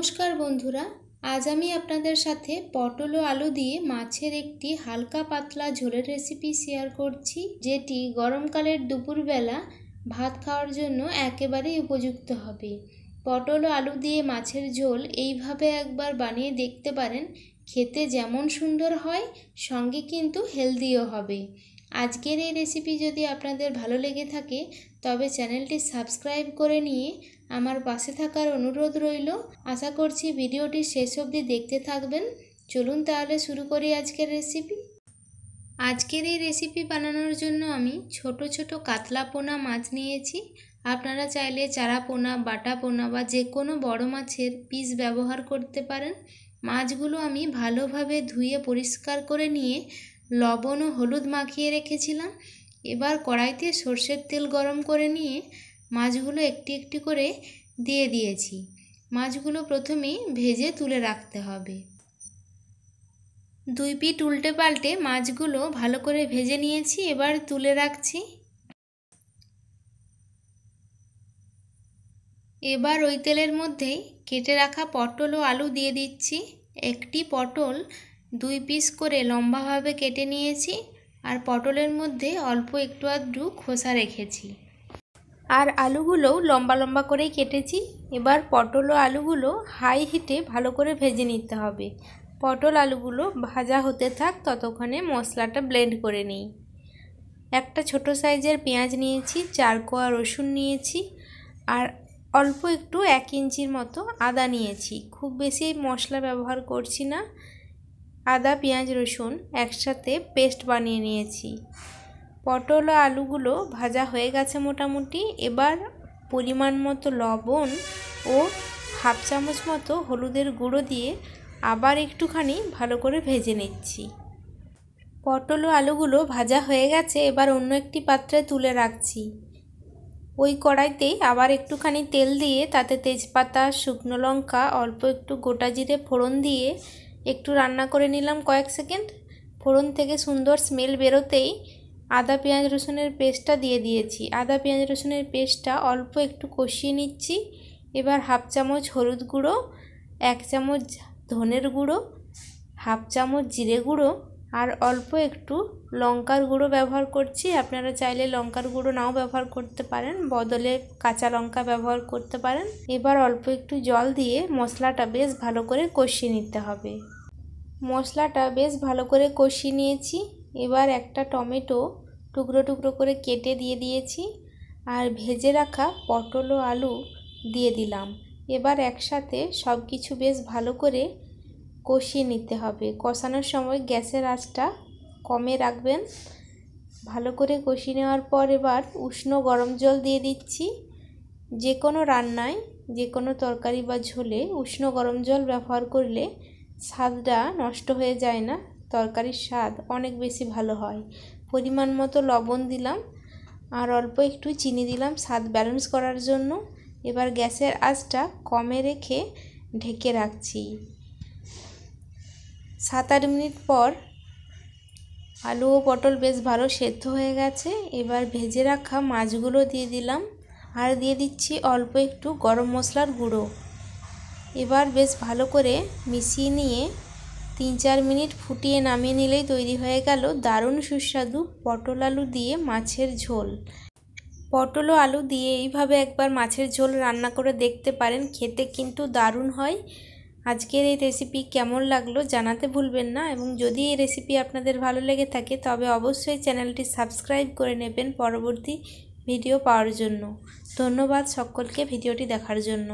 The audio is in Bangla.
नमस्कार बंधुरा आज आमी आपनादेर साथे पटल ओ आलू दिए माछेर एकटी हालका पातला झोलेर रेसिपि शेयर करछि जेटी गरमकालेर दुपुरबेला भात खाওয়ার জন্য एकेबारेई उपयुक्त हबे। पटल ओ आलू दिए माछेर झोल এইভাবে একবার বানিয়ে দেখতে পারেন, খেতে যেমন সুন্দর হয় সঙ্গে কিন্তু হেলদিও হবে। আজকের এই রেসিপি যদি আপনাদের ভালো লেগে থাকে তবে চ্যানেলটি সাবস্ক্রাইব করে নিয়ে আমার পাশে থাকার অনুরোধ রইল। আশা করছি ভিডিওটি শেষ অবধি দেখতে থাকবেন। চলুন তাহলে শুরু করি আজকের রেসিপি। আজকের এই রেসিপি বানানোর জন্য আমি ছোট ছোট কাতলা পোনা মাছ নিয়েছি। আপনারা চাইলে চারা পোনা, বাটা পোনা বা যে কোনো বড় মাছের পিস ব্যবহার করতে পারেন। মাছগুলো আমি ভালোভাবে ধুয়ে পরিষ্কার করে নিয়ে লবণ ও হলুদ মাখিয়ে রেখেছিলাম। এবার কড়াইতে সরষের তেল গরম করে নিয়ে মাছগুলো একটি একটি করে দিয়ে দিয়েছি। মাছগুলো প্রথমেই ভেজে তুলে রাখতে হবে। দুই পিঠ উল্টে পাল্টে মাছগুলো ভালো করে ভেজে নিয়েছি, এবার তুলে রাখছি। এবার ওই তেলের মধ্যেই কেটে রাখা পটল ও আলু দিয়ে দিচ্ছি। একটি পটল দুই পিস করে লম্বাভাবে কেটে নিয়েছি, আর পটলের মধ্যে অল্প একটু আধটু খোসা রেখেছি। আর আলুগুলোও লম্বা লম্বা করেই কেটেছি। এবার পটল ও আলুগুলো হাই হিটে ভালো করে ভেজে নিতে হবে। পটল আলুগুলো ভাজা হতে থাক, ততক্ষণে মশলাটা ব্লেন্ড করে নিই। একটা ছোট সাইজের পেঁয়াজ নিয়েছি, 4 কোয়া রসুন নিয়েছি, আর অল্প একটু 1 ইঞ্চির মতো আদা নিয়েছি। খুব বেশি মশলা ব্যবহার করছি না। আদা, পেঁয়াজ, রসুন একসাথে পেস্ট বানিয়ে নিয়েছি। পটল ও আলুগুলো ভাজা হয়ে গেছে মোটামুটি। এবার পরিমাণ মতো লবণ ও হাফ চামচ মতো হলুদের গুঁড়ো দিয়ে আবার একটুখানি ভালো করে ভেজে নিচ্ছি। পটল ও আলুগুলো ভাজা হয়ে গেছে, এবার অন্য একটি পাত্রে তুলে রাখছি। ওই কড়াইতেই আবার একটুখানি তেল দিয়ে তাতে তেজপাতা, শুকনো লঙ্কা, অল্প একটু গোটা জিরে ফোড়ন দিয়ে একটু রান্না করে নিলাম কয়েক সেকেন্ড। ফোড়ন থেকে সুন্দর স্মেল বেরোতেই আদা, পেঁয়াজ, রসুনের পেস্টটা দিয়ে দিয়েছি। আদা, পেঁয়াজ, রসুনের পেস্টটা অল্প একটু কষিয়ে নিচ্ছি। এবার হাফ চামচ হলুদ গুঁড়ো, 1 চামচ ধনের গুঁড়ো, হাফ চামচ জিরে গুঁড়ো আর অল্প একটু লঙ্কার গুঁড়ো ব্যবহার করছি। আপনারা চাইলে লঙ্কার গুঁড়ো নাও ব্যবহার করতে পারেন, বদলে কাঁচা লঙ্কা ব্যবহার করতে পারেন। এবার অল্প একটু জল দিয়ে মশলাটা বেশ ভালো করে কষিয়ে নিতে হবে। মশলাটা বেশ ভালো করে কষিয়ে নিয়েছি। এবার একটা টমেটো টুকরো টুকরো করে কেটে দিয়ে দিয়েছি, আর ভেজে রাখা পটল ও আলু দিয়ে দিলাম। এবার একসাথে সব কিছু বেশ ভালো করে কষিয়ে নিতে হবে। কষানোর সময় গ্যাসের আঁচটা কমে রাখবেন। ভালো করে কষিয়ে নেওয়ার পর এবার উষ্ণ গরম জল দিয়ে দিচ্ছি। যে কোনো রান্নায়, যে কোনো তরকারি বা ঝোলে উষ্ণ গরম জল ব্যবহার করলে স্বাদটা নষ্ট হয়ে যায় না, তরকারির স্বাদ অনেক বেশি ভালো হয়। পরিমাণ মতো লবণ দিলাম আর অল্প একটু চিনি দিলাম স্বাদ ব্যালেন্স করার জন্য। এবার গ্যাসের আঁচটা কমে রেখে ঢেকে রাখছি। 7-8 মিনিট পর আলু ও পটল বেশ ভালো সেদ্ধ হয়ে গেছে। এবার ভেজে রাখা মাছগুলো দিয়ে দিলাম, আর দিয়ে দিচ্ছি অল্প একটু গরম মশলার গুঁড়ো। এবার বেশ ভালো করে মিশিয়ে নিয়ে 3-4 মিনিট ফুটিয়ে নামিয়ে নিলেই তৈরি হয়ে গেল দারুণ সুস্বাদু পটল আলু দিয়ে মাছের ঝোল। পটল ও আলু দিয়ে এইভাবে একবার মাছের ঝোল রান্না করে দেখতে পারেন, খেতে কিন্তু দারুণ হয়। আজকের এই রেসিপি কেমন লাগলো জানাতে ভুলবেন না, এবং যদি এই রেসিপি আপনাদের ভালো লেগে থাকে তবে অবশ্যই চ্যানেলটি সাবস্ক্রাইব করে নেবেন পরবর্তী ভিডিও পাওয়ার জন্য। ধন্যবাদ সকলকে ভিডিওটি দেখার জন্য।